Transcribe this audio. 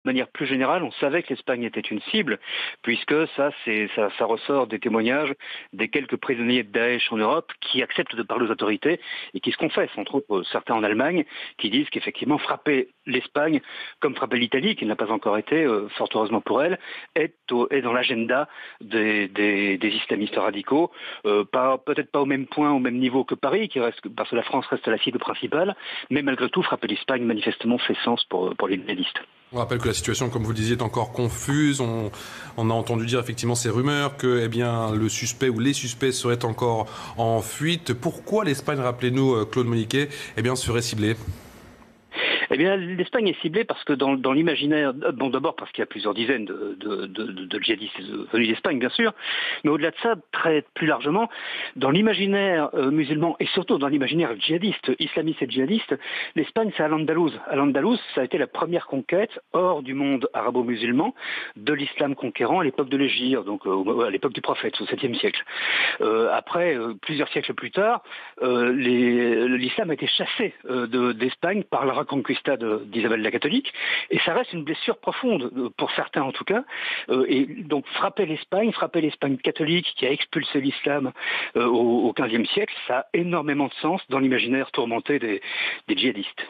De manière plus générale, on savait que l'Espagne était une cible, puisque ça ressort des témoignages des quelques prisonniers de Daesh en Europe qui acceptent de parler aux autorités et qui se confessent, entre autres certains en Allemagne, qui disent qu'effectivement frapper l'Espagne, comme frapper l'Italie, qui n'a pas encore été, fort heureusement pour elle, est dans l'agenda des islamistes radicaux, peut-être pas au même point, au même niveau que Paris, parce que la France reste la cible principale, mais malgré tout, frapper l'Espagne manifestement fait sens pour les djihadistes. On rappelle que la situation, comme vous le disiez, est encore confuse. On a entendu dire effectivement ces rumeurs que le suspect ou les suspects seraient encore en fuite. Pourquoi l'Espagne, rappelez-nous, Claude Moniquet, serait ciblée? Eh bien, l'Espagne est ciblée parce que dans l'imaginaire, bon d'abord parce qu'il y a plusieurs dizaines de djihadistes venus d'Espagne, bien sûr, mais au-delà de ça, plus largement, dans l'imaginaire musulman et surtout dans l'imaginaire djihadiste, islamiste et djihadiste, l'Espagne c'est Al-Andalus. Al-Andalus, ça a été la première conquête hors du monde arabo-musulman de l'islam conquérant à l'époque de l'Hégire, donc à l'époque du prophète, au 7e siècle. Après, plusieurs siècles plus tard, l'islam a été chassé d'Espagne par la Reconquista d'Isabelle la catholique, et ça reste une blessure profonde, pour certains en tout cas, et donc frapper l'Espagne catholique qui a expulsé l'islam au XVe siècle, ça a énormément de sens dans l'imaginaire tourmenté des djihadistes.